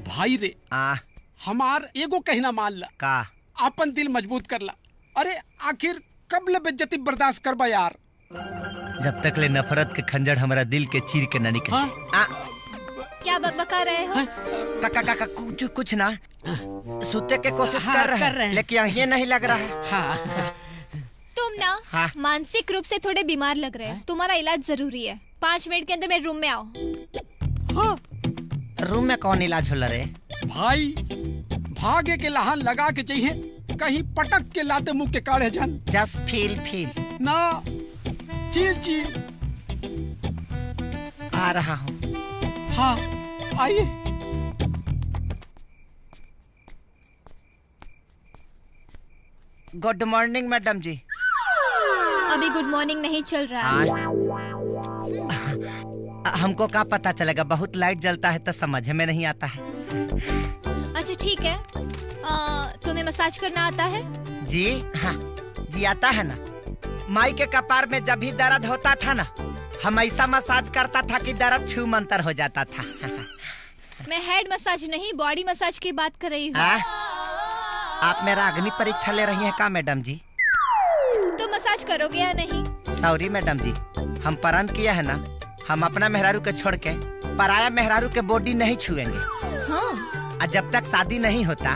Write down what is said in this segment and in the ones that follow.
भाई रे हमार एगो कहना मान ला का अपन दिल मजबूत कर ला। अरे आखिर कब ले बेइज्जती बर्दाश्त करबा यार। जब तक ले नफरत के खंजर हमारा दिल के चीर के न निकले। क्या बकबका रहे हो? काका कुछ ना, सोते के कोशिश कर रहे हैं लेकिन ये नहीं लग रहा है। तुम ना मानसिक रूप से थोड़े बीमार लग रहे हो, तुम्हारा इलाज जरूरी है। 5 मिनट के अंदर मेरे रूम में आओ। रूम में कौन इलाज होला रे? भाई भागे के लहान लगा के चाहिए, कहीं पटक के लाते मुंह के काढ़े जन। जस्ट फील ना चील आ रहा हूँ। हाँ आइए। गुड मॉर्निंग मैडम जी। अभी गुड मॉर्निंग नहीं चल रहा है। हमको क्या पता चलेगा, बहुत लाइट जलता है तो समझ में नहीं आता है। अच्छा ठीक है, तुम्हें मसाज करना आता है? जी हाँ जी आता है ना। माई के कपार में जब भी दर्द होता था ना, हम ऐसा मसाज करता था कि दर्द छू मंतर हो जाता था। मैं हेड मसाज नहीं बॉडी मसाज की बात कर रही हूँ। आप मेरा अग्नि परीक्षा ले रही हैं क्या मैडम जी? तो मसाज करोगे या नहीं? सॉरी मैडम जी, हम प्रण किया है ना, हम अपना मेहरारू के छोड़ के पराया मेहरारू के बॉडी नहीं छुएंगे। हाँ। और जब तक शादी नहीं होता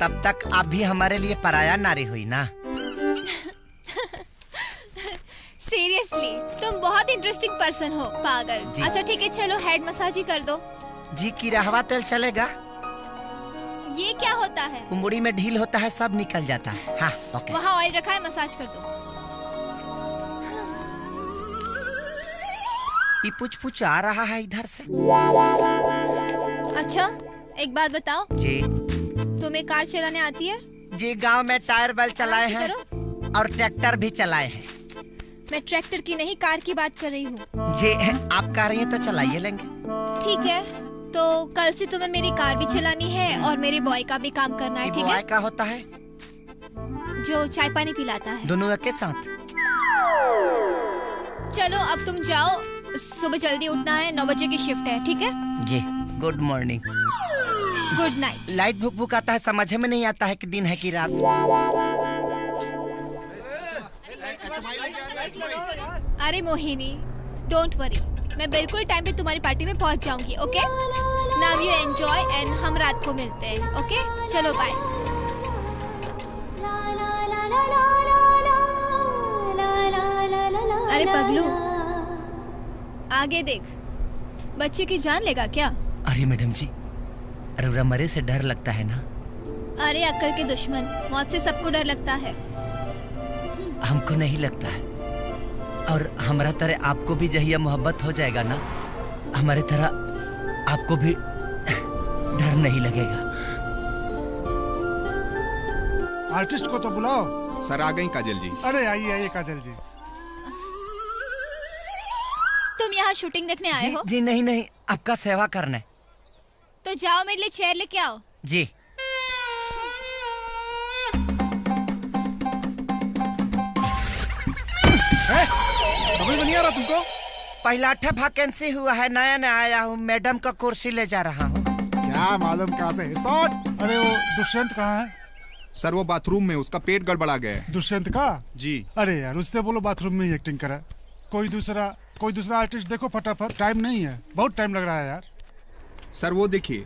तब तक आप भी हमारे लिए पराया नारी हुई ना। सीरियसली तुम बहुत इंटरेस्टिंग पर्सन हो पागल। अच्छा ठीक है चलो हेड मसाज ही कर दो। जी की रहवा तेल चलेगा? ये क्या होता है? उंगली में ढील होता है, सब निकल जाता है। हाँ ओके। वहाँ ऑयल रखा है, मसाज कर दो। ये पूछ आ रहा है इधर से। अच्छा एक बात बताओ जी, तुम्हें कार चलाने आती है? जी गांव में टायर बेल चलाए हैं और ट्रैक्टर भी चलाए हैं। मैं ट्रैक्टर की नहीं कार की बात कर रही हूँ। जी आप कह रही हैं तो चलाइए लेंगे। ठीक है, तो कल से तुम्हें मेरी कार भी चलानी है और मेरे बॉय का भी काम करना है। ठीक है? बॉय का होता है जो चाय पानी पिलाता है। दोनों के साथ। चलो अब तुम जाओ, सुबह जल्दी उठना है, 9 बजे की शिफ्ट है। ठीक है जी। Good morning. Good night. Light भुक भुक आता है, समझ में नहीं आता है कि दिन है कि रात। अरे मोहिनी डोंट वरी, मैं बिल्कुल टाइम पे तुम्हारी पार्टी में पहुंच जाऊंगी। Okay now you enjoy and हम रात को मिलते हैं। ओके चलो बाय। अरे पगलू आगे देख, बच्चे की जान लेगा क्या? अरे मैडम जी, अरे मरे से डर लगता है ना। अरे अक्ल के दुश्मन, मौत से सबको डर लगता है। हमको नहीं लगता है, और हमारा तरह आपको भी जहिया मोहब्बत हो जाएगा ना, हमारे तरह आपको भी डर नहीं लगेगा। आर्टिस्ट को तो बुलाओ। सर आ गई काजल जी। अरे आइए आइए काजल जी। तुम यहाँ शूटिंग देखने आए हो? जी नहीं, आपका सेवा करने। तो जाओ मेरे लिए चेयर लेके आओ। जी। समझ में नहीं आ रहा तुमको? पहला वैकेंसी हुआ है, नया नया आया हूँ, मैडम का कुर्सी ले जा रहा हूँ। क्या मालूम कहाँ से स्पॉट। अरे वो दुष्यंत कहाँ है? सर वो बाथरूम में, उसका पेट गड़बड़ा गया है। दुष्यंत का? जी। अरे यार उससे बोलो बाथरूम में ही एक्टिंग करा। कोई दूसरा आर्टिस्ट देखो फटाफट, टाइम नहीं है, बहुत टाइम लग रहा है यार। सर वो देखिए,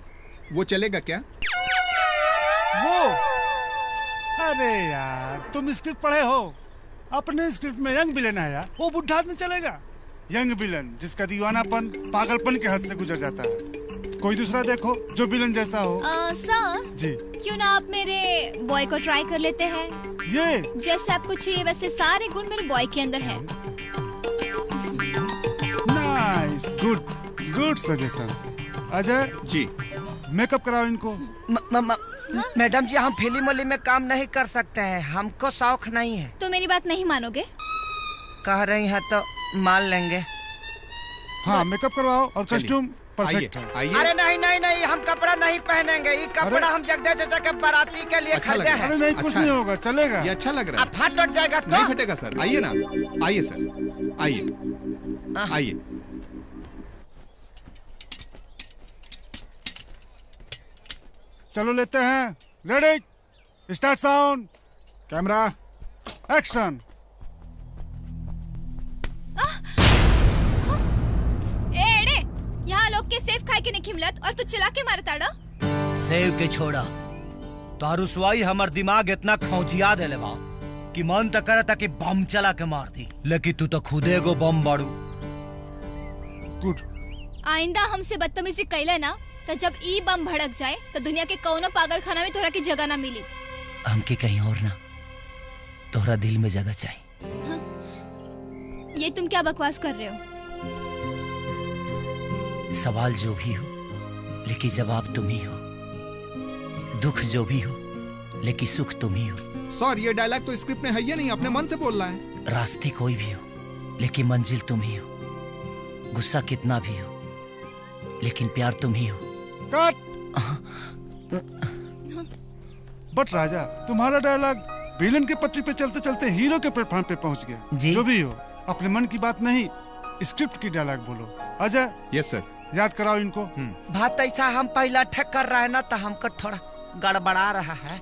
वो चलेगा क्या? वो अरे यार तुम स्क्रिप्ट पढ़े हो? अपने स्क्रिप्ट में यंग विलेन है यार, वो बुढ़ा आदमी चलेगा? यंग विलेन जिसका दीवानापन पागलपन के हद से गुजर जाता है। कोई दूसरा देखो जो विलेन जैसा हो। सर जी क्यों ना आप मेरे बॉय को ट्राई कर लेते हैं? ये जैसे आपको चाहिए वैसे सारे गुण मेरे बॉय के अंदर है। Nice, good suggestion. Ajay ji. Makeup कराओ इनको। मैडम जी हम फिल्म वाली में काम नहीं कर सकते हैं, हमको शौक नहीं है। तो मेरी बात नहीं मानोगे? कह रही हैं तो मान लेंगे। हाँ मेकअप करवाओ और कॉस्ट्यूम परफेक्ट है। अरे नहीं, हम कपड़ा नहीं पहनेंगे, ये कपड़ा हम जगदे चाचा के बाराती के लिए खरीदे हैं। अरे नहीं कुछ नहीं होगा, चलेगा। ये अच्छा लग रहा है। अब फट जाएगा तो? नहीं फटेगा सर, आइए ना, आइए सर, आइए। चलो लेते हैं। Ready, start sound, camera, action. एड़े, यहाँ लोग के सेफ खाए के नहीं खिमलत और तू चिल्ला के मारताड़ा। सेव के छोड़ा तारू सुवाई हमर दिमाग इतना खौजिया देले बा कि मन त करता कि बम चला के मार दी, लेकिन तू तो खुदे गो बम बाड़ू। गुड। आइंदा हमसे बदतमीजी कैले ना तो जब ई बम भड़क जाए तो दुनिया के कौनो पागल खाना में तोरा की जगह ना मिली। हमके कहीं और ना, तोहरा दिल में जगह चाहिए। ये तुम क्या बकवास कर रहे हो? सवाल जो भी हो लेकिन जवाब तुम ही हो, दुख जो भी हो लेकिन सुख तुम ही हो। सर ये डायलॉग तो स्क्रिप्ट में है ही नहीं, अपने मन से बोल रहा है। रास्ते कोई भी हो लेकिन मंजिल तुम ही हो, गुस्सा कितना भी हो लेकिन प्यार तुम ही हो। कट। बट राजा, तुम्हारा डायलॉग विलन के पटरी पे चलते चलते हीरो के प्लेटफॉर्म पे पहुंच गया। जो भी हो, अपने मन की बात नहीं, स्क्रिप्ट की डायलॉग बोलो। अजय। Yes sir. याद कराओ इनको। बात ऐसा हम पहला ठक कर रहा है ना तो हमको थोड़ा गड़बड़ा रहा है।